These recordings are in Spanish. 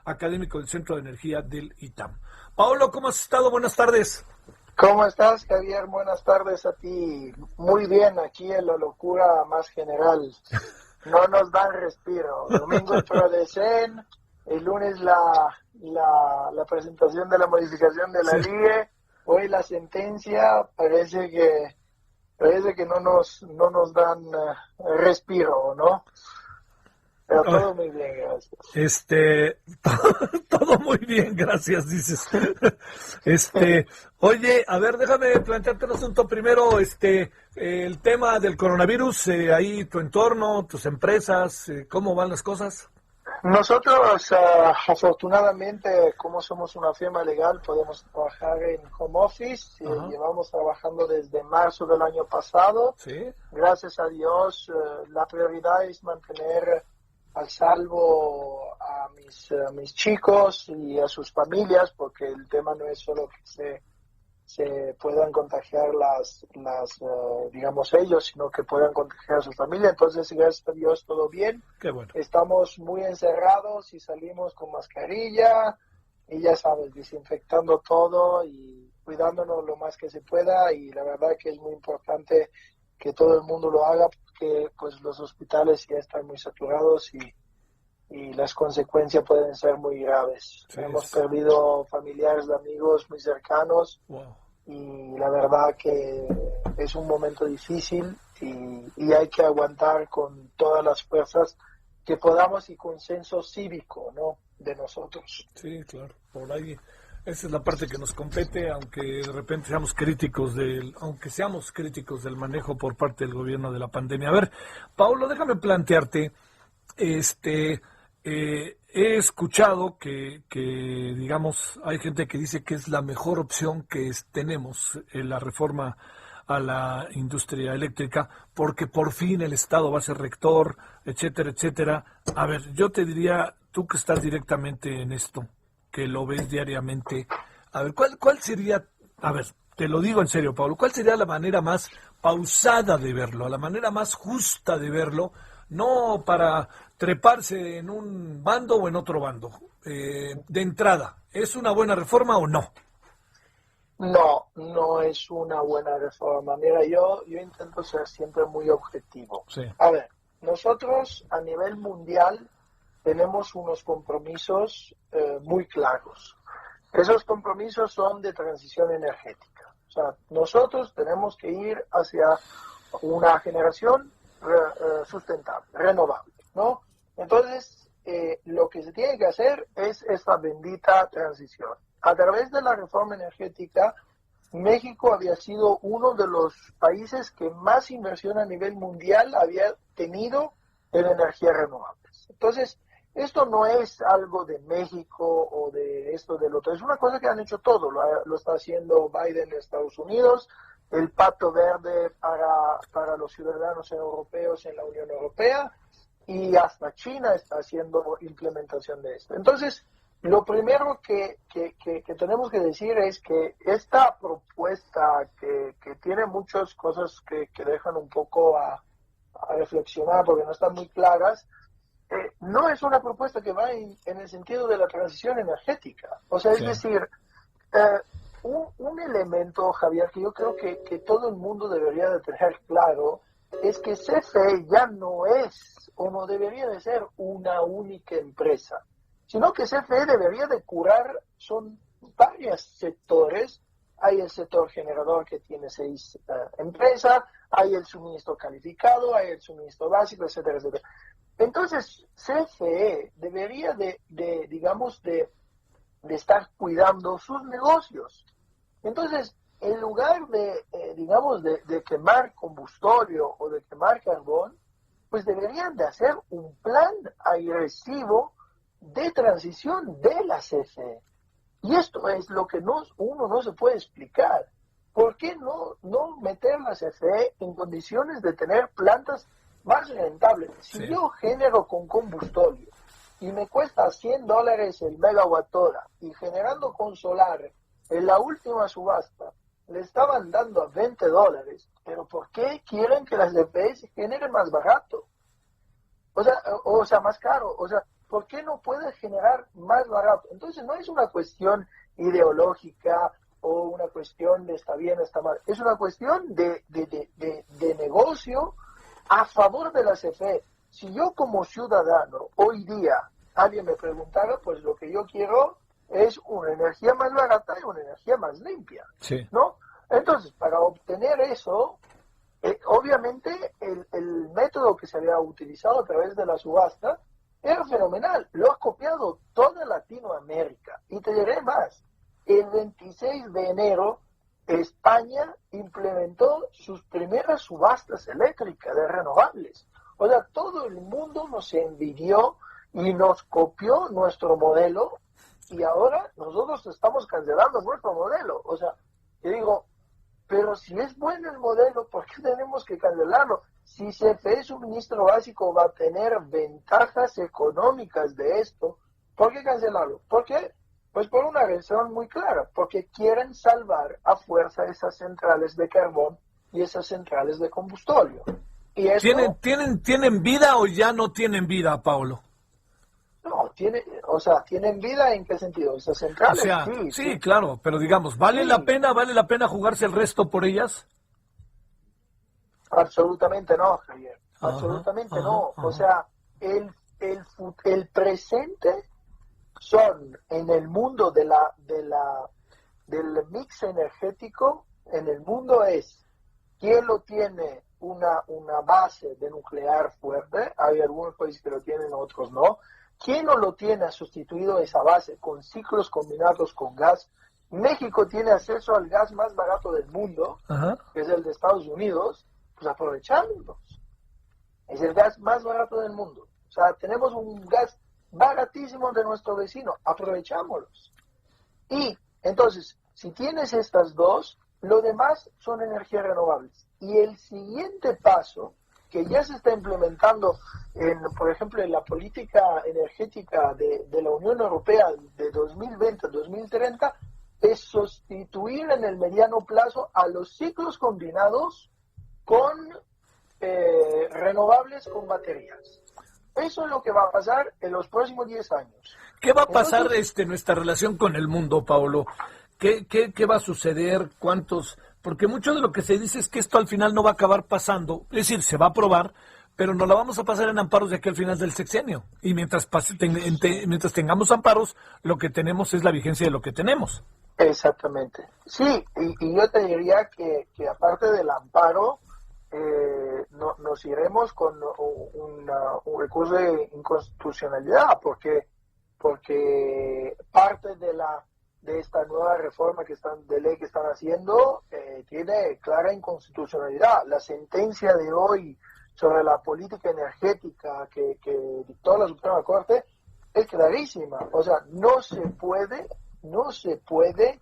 académico del Centro de Energía del ITAM. Paolo, ¿cómo has estado? Buenas tardes. ¿Cómo estás, Javier? Buenas tardes a ti. Muy bien, aquí en la locura más general. No nos dan respiro. Domingo el Prodecen, el lunes la presentación de la modificación de la LIE, hoy la sentencia. Parece que no nos dan respiro, ¿no? Pero todo muy bien, gracias. Todo muy bien, gracias, dices. Oye, a ver, déjame plantearte un asunto primero, el tema del coronavirus, ahí tu entorno, tus empresas, ¿cómo van las cosas? Nosotros, afortunadamente, como somos una firma legal, podemos trabajar en home office. Llevamos trabajando desde marzo del año pasado. ¿Sí? Gracias a Dios, la prioridad es mantener al salvo a mis chicos y a sus familias, porque el tema no es solo que se puedan contagiar digamos ellos, sino que puedan contagiar a su familia. Entonces, gracias a Dios, todo bien. Qué bueno. Estamos muy encerrados y salimos con mascarilla y ya sabes, desinfectando todo y cuidándonos lo más que se pueda, y la verdad que es muy importante que todo el mundo lo haga, porque pues los hospitales ya están muy saturados y las consecuencias pueden ser muy graves. Sí, hemos perdido familiares de amigos muy cercanos. Wow. Y la verdad que es un momento difícil y hay que aguantar con todas las fuerzas que podamos y consenso cívico, ¿no?, de nosotros. Sí, claro, por ahí. Esa es la parte que nos compete, aunque de repente seamos críticos del manejo por parte del gobierno de la pandemia. A ver, Paulo, déjame plantearte, he escuchado que digamos, hay gente que dice que es la mejor opción que tenemos en la reforma a la industria eléctrica, porque por fin el Estado va a ser rector, etcétera, etcétera. A ver, yo te diría, tú que estás directamente en esto, que lo ves diariamente, a ver, ¿cuál sería, a ver, te lo digo en serio, Pablo, ¿cuál sería la manera más pausada de verlo, la manera más justa de verlo, no para treparse en un bando o en otro bando? De entrada, ¿es una buena reforma o no? No es una buena reforma. Mira, yo intento ser siempre muy objetivo. Sí. A ver, nosotros a nivel mundial tenemos unos compromisos muy claros. Esos compromisos son de transición energética. O sea, nosotros tenemos que ir hacia una generación sustentable, renovable, ¿no? Entonces, lo que se tiene que hacer es esta bendita transición. A través de la reforma energética, México había sido uno de los países que más inversión a nivel mundial había tenido en energías renovables. Entonces, esto no es algo de México o de esto del otro, es una cosa que han hecho todo. Lo está haciendo Biden en Estados Unidos, el Pacto Verde para los ciudadanos europeos en la Unión Europea, y hasta China está haciendo implementación de esto. Entonces, lo primero que tenemos que decir es que esta propuesta, que tiene muchas cosas que dejan un poco a reflexionar porque no están muy claras, no es una propuesta que va en el sentido de la transición energética. O sea, sí. Es decir, un elemento, Javier, que yo creo que todo el mundo debería de tener claro, es que CFE ya no es o no debería de ser una única empresa, sino que CFE debería de curar, son varios sectores. Hay el sector generador, que tiene 6 empresas, hay el suministro calificado, hay el suministro básico, etcétera, etcétera. Entonces, CFE debería de estar cuidando sus negocios. Entonces, en lugar de quemar combustorio o de quemar carbón, pues deberían de hacer un plan agresivo de transición de la CFE. Y esto es lo que uno no se puede explicar. ¿Por qué no meter la CFE en condiciones de tener plantas más rentables? Si yo genero con combustorio y me cuesta $100 el megawatt hora, y generando con solar en la última subasta le estaban dando a $20, pero ¿por qué quieren que las CFE se generen más barato? O sea, más caro. O sea, ¿por qué no puede generar más barato? Entonces no es una cuestión ideológica o una cuestión de está bien, está mal. Es una cuestión de negocio a favor de la CFE. Si yo como ciudadano hoy día alguien me preguntara, pues lo que yo quiero es una energía más barata y una energía más limpia, Sí. ¿no? Entonces, para obtener eso, obviamente el método que se había utilizado a través de la subasta era fenomenal. Lo ha copiado toda Latinoamérica. Y te diré más, el 26 de enero España implementó sus primeras subastas eléctricas de renovables. O sea, todo el mundo nos envidió y nos copió nuestro modelo y ahora nosotros estamos cancelando nuestro modelo. O sea, yo digo, pero si es bueno el modelo, ¿por qué tenemos que cancelarlo? Si CFE Suministro Básico va a tener ventajas económicas de esto, ¿por qué cancelarlo? ¿Por qué? Pues por una razón muy clara, porque quieren salvar a fuerza esas centrales de carbón y esas centrales de combustible. Y eso, ¿Tienen vida o ya no tienen vida, Paulo? no, tienen vida ¿en qué sentido? Esas centrales, O sea, sí, claro, pero digamos, ¿vale la pena jugarse el resto por ellas? Absolutamente no, Javier. Absolutamente no. O sea, el presente son en el mundo del mix energético, en el mundo es quién lo tiene una base de nuclear fuerte, hay algunos países que lo tienen, otros no. ¿Quién no lo tiene ha sustituido esa base con ciclos combinados con gas? México tiene acceso al gas más barato del mundo, que es el de Estados Unidos, pues aprovechámoslos. Es el gas más barato del mundo. O sea, tenemos un gas baratísimo de nuestro vecino, aprovechámoslos. Y entonces, si tienes estas dos, lo demás son energías renovables. Y el siguiente paso, que ya se está implementando, por ejemplo, en la política energética de la Unión Europea de 2020 a 2030, es sustituir en el mediano plazo a los ciclos combinados con renovables con baterías. Eso es lo que va a pasar en los próximos 10 años. ¿Qué va a pasar nuestra relación con el mundo, Paulo? ¿Qué va a suceder? ¿Cuántos? Porque mucho de lo que se dice es que esto al final no va a acabar pasando. Es decir, se va a aprobar, pero nos la vamos a pasar en amparos de aquí al final del sexenio. Y mientras tengamos amparos, lo que tenemos es la vigencia de lo que tenemos. Exactamente. Sí, y yo te diría que aparte del amparo, nos iremos con un recurso de inconstitucionalidad, porque parte de esta nueva reforma de ley que están haciendo tiene clara inconstitucionalidad. La sentencia de hoy sobre la política energética que dictó la Suprema Corte es clarísima. O sea, no se puede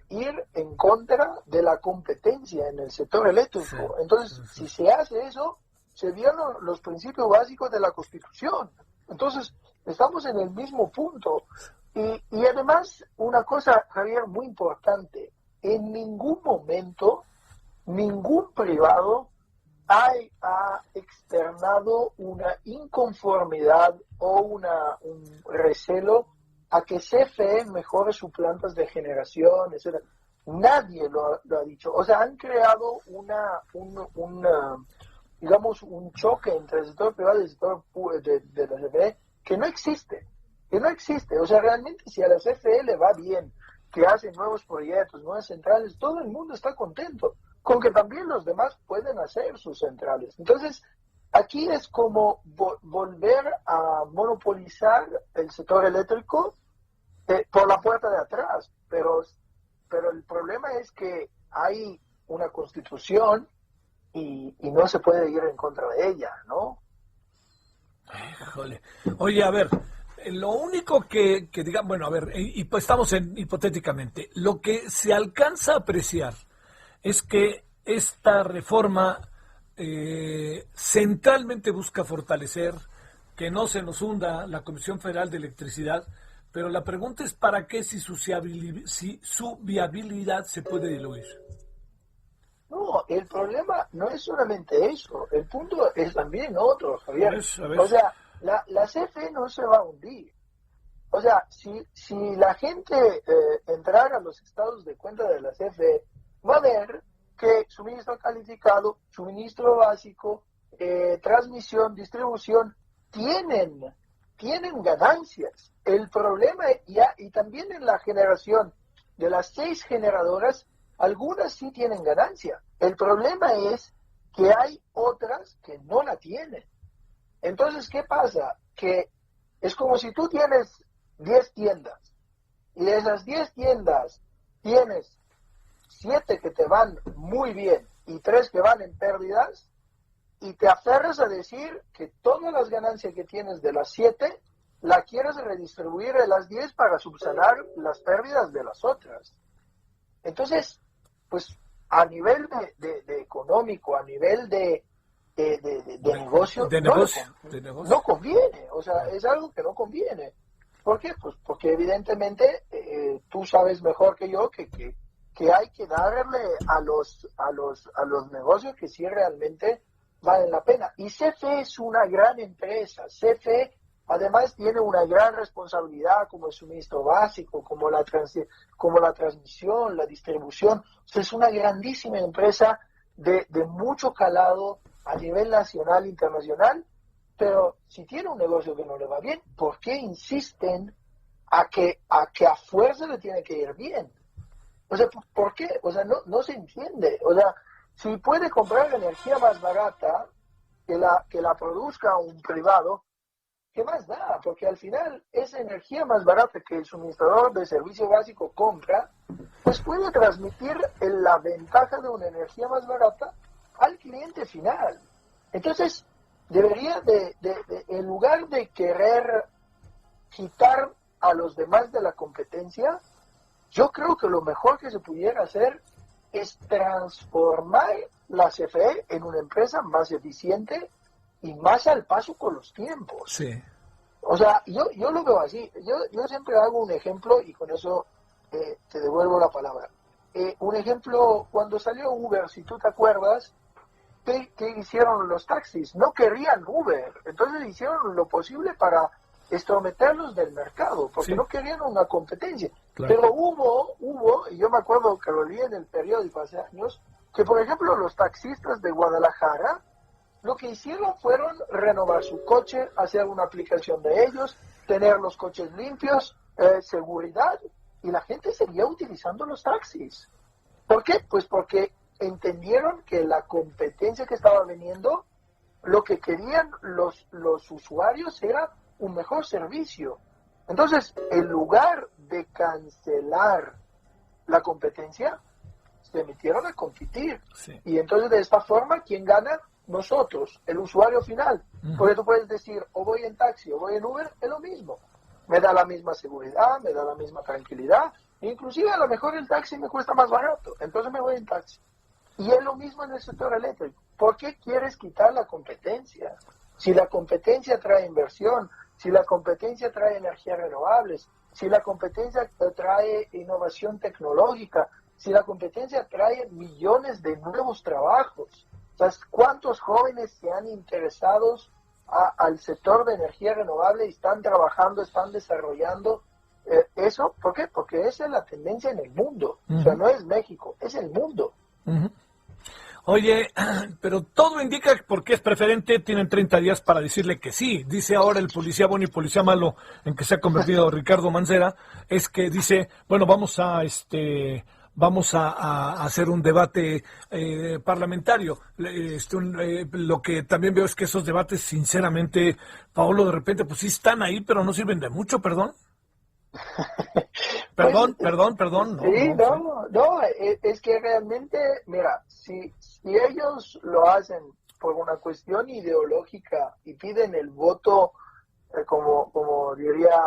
ir en contra de la competencia en el sector eléctrico. Sí, entonces, si se hace eso, se violan los principios básicos de la Constitución. Entonces, estamos en el mismo punto. Y además, una cosa, Javier, muy importante, en ningún momento, ningún privado ha externado una inconformidad o un recelo a que CFE mejore sus plantas de generación, etc. Nadie lo ha dicho. O sea, han creado digamos, un choque entre el sector privado y el sector de la CFE que no existe. O sea, realmente si a la CFE le va bien, que hace nuevos proyectos, nuevas centrales, todo el mundo está contento, con que también los demás pueden hacer sus centrales. Entonces, aquí es como volver a monopolizar el sector eléctrico por la puerta de atrás, pero el problema es que hay una constitución y no se puede ir en contra de ella, ¿no? Híjole. Oye, a ver, lo único que diga, bueno, a ver, y pues estamos hipotéticamente, lo que se alcanza a apreciar es que esta reforma centralmente busca fortalecer, que no se nos hunda la Comisión Federal de Electricidad, pero la pregunta es para qué si su viabilidad se puede diluir. No, el problema no es solamente eso, el punto es también otro, Javier. A ver. O sea, la CFE no se va a hundir. O sea, si la gente entrara a los estados de cuenta de la CFE, va a ver que suministro calificado, suministro básico, transmisión, distribución, tienen ganancias. El problema, y también en la generación de las 6 generadoras, algunas sí tienen ganancia. El problema es que hay otras que no la tienen. Entonces, ¿qué pasa? Que es como si tú tienes 10 tiendas y de esas 10 tiendas tienes 7 que te van muy bien y 3 que van en pérdidas, y te aferras a decir que todas las ganancias que tienes de las 7 la quieres redistribuir de las 10 para subsanar las pérdidas de las otras. Entonces, pues a nivel de económico, a nivel de negocio, no conviene. O sea, es algo que no conviene. ¿Por qué? Pues porque evidentemente tú sabes mejor que yo que hay que darle a los negocios que sí realmente valen la pena. Y CFE es una gran empresa. CFE además tiene una gran responsabilidad como el suministro básico, como la transmisión, la distribución. O sea, es una grandísima empresa de mucho calado a nivel nacional e internacional, pero si tiene un negocio que no le va bien, ¿por qué insisten a que a fuerza le tiene que ir bien? O sea, ¿por qué? O sea, no se entiende. O sea, si puede comprar energía más barata que la produzca un privado, ¿qué más da? Porque al final esa energía más barata que el suministrador de servicio básico compra, pues puede transmitir la ventaja de una energía más barata al cliente final. Entonces, debería en lugar de querer quitar a los demás de la competencia, yo creo que lo mejor que se pudiera hacer es transformar la CFE en una empresa más eficiente y más al paso con los tiempos. Sí. O sea, yo lo veo así. Yo siempre hago un ejemplo y con eso te devuelvo la palabra. Un ejemplo, cuando salió Uber, si tú te acuerdas, ¿qué hicieron los taxis? No querían Uber. Entonces hicieron lo posible para estrometerlos del mercado, porque no querían una competencia. Claro. Pero hubo, y yo me acuerdo que lo leí en el periódico hace años, que por ejemplo los taxistas de Guadalajara lo que hicieron fueron renovar su coche, hacer una aplicación de ellos, tener los coches limpios, seguridad, y la gente seguía utilizando los taxis. ¿Por qué? Pues porque entendieron que la competencia que estaba viniendo, lo que querían los usuarios era un mejor servicio. Entonces, en lugar de cancelar la competencia, se metieron a competir. Sí. Y entonces, de esta forma, ¿quién gana? Nosotros, el usuario final. Porque tú puedes decir, o voy en taxi o voy en Uber, es lo mismo. Me da la misma seguridad, me da la misma tranquilidad. Inclusive, a lo mejor el taxi me cuesta más barato. Entonces, me voy en taxi. Y es lo mismo en el sector eléctrico. ¿Por qué quieres quitar la competencia? Si la competencia trae inversión, si la competencia trae energías renovables, si la competencia trae innovación tecnológica, si la competencia trae millones de nuevos trabajos. ¿Sabes cuántos jóvenes se han interesado al sector de energía renovable y están trabajando, están desarrollando eso? ¿Por qué? Porque esa es la tendencia en el mundo. O sea, no es México, es el mundo. Oye, pero todo indica que porque es preferente, tienen 30 días para decirle que sí. Dice ahora el policía bueno y policía malo en que se ha convertido Ricardo Mancera, es que dice, bueno, vamos a hacer un debate parlamentario. Lo que también veo es que esos debates, sinceramente, Paolo, de repente, pues sí están ahí, pero no sirven de mucho, perdón. Perdón. No, es que realmente, mira, si ellos lo hacen por una cuestión ideológica y piden el voto, como diría,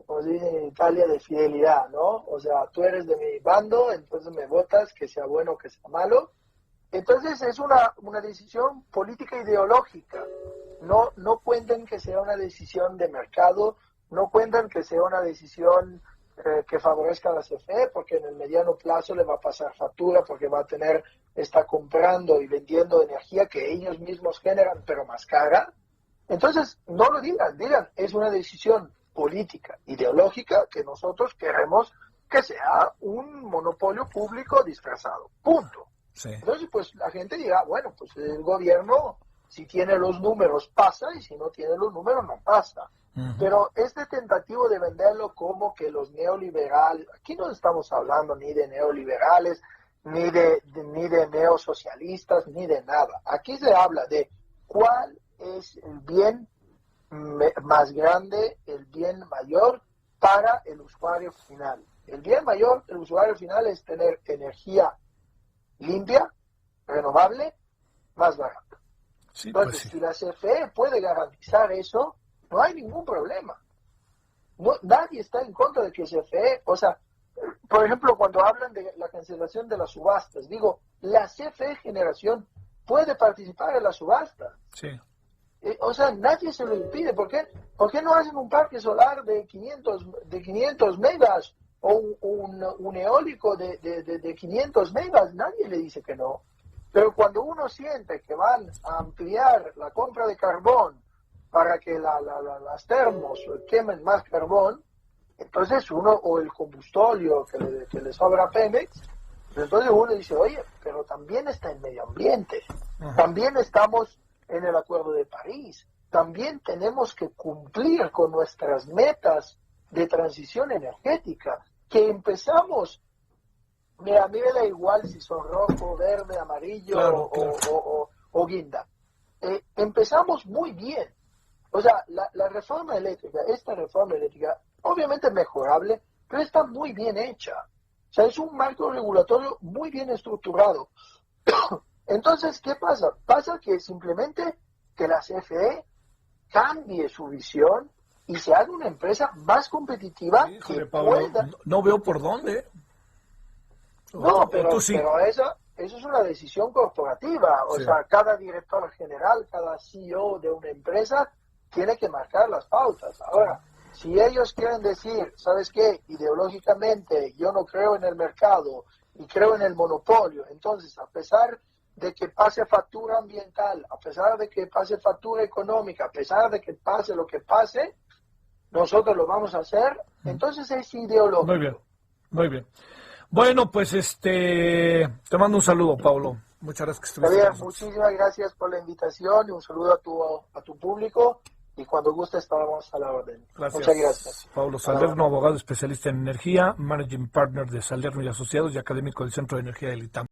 como se dice en Italia, de fidelidad, ¿no? O sea, tú eres de mi bando, entonces me votas, que sea bueno o que sea malo. Entonces es una decisión política ideológica. No cuenten que sea una decisión de mercado, no cuentan que sea una decisión que favorezca a la CFE, porque en el mediano plazo le va a pasar factura, porque está comprando y vendiendo energía que ellos mismos generan, pero más cara. Entonces, no lo digan, es una decisión política, ideológica, que nosotros queremos que sea un monopolio público disfrazado. Punto. Sí. Entonces, pues la gente dirá, bueno, pues el gobierno, si tiene los números, pasa, y si no tiene los números, no pasa. Pero este tentativo de venderlo como que los neoliberales, aquí no estamos hablando ni de neoliberales, ni de neosocialistas, ni de nada. Aquí se habla de cuál es el bien más grande, el bien mayor para el usuario final. El bien mayor del usuario final es tener energía limpia, renovable, más barata. Sí, Entonces, pues sí. si la CFE puede garantizar eso, no hay ningún problema. No, nadie está en contra de que CFE, o sea, por ejemplo, cuando hablan de la cancelación de las subastas, digo, la CFE Generación puede participar en la subasta. Sí. O sea, nadie se lo impide. ¿Por qué? ¿Por qué no hacen un parque solar de 500 megas o un eólico de 500 megas? Nadie le dice que no. Pero cuando uno siente que van a ampliar la compra de carbón para que las termos quemen más carbón, entonces uno, o el combustorio que le sobra a Pemex, entonces uno dice, oye, pero también está el medio ambiente, también estamos en el Acuerdo de París, también tenemos que cumplir con nuestras metas de transición energética, que empezamos, mira, a mí me da igual si son rojo, verde, amarillo, claro. o guinda. Empezamos muy bien. O sea, la reforma eléctrica, esta reforma eléctrica, obviamente mejorable, pero está muy bien hecha. O sea, es un marco regulatorio muy bien estructurado. Entonces, ¿qué pasa? Pasa que simplemente que la CFE cambie su visión y se haga una empresa más competitiva. Híjole, que Pablo, pueda... no veo por dónde. No, pero sí. eso es una decisión corporativa. O Sí. sea, cada director general, cada CEO de una empresa tiene que marcar las pautas. Ahora, si ellos quieren decir, ¿sabes qué? Ideológicamente yo no creo en el mercado y creo en el monopolio, entonces a pesar de que pase factura ambiental, a pesar de que pase factura económica, a pesar de que pase lo que pase, nosotros lo vamos a hacer, entonces es ideológico. Muy bien, muy bien. Bueno, pues te mando un saludo, Pablo. Muchas gracias que estuviste Javier, con nosotros. muchísimas gracias por la invitación y un saludo a tu público, y cuando guste estaremos a la orden. Gracias. Muchas gracias. Pablo Salerno, abogado especialista en energía, Managing Partner de Salerno y Asociados y académico del Centro de Energía del ITAM.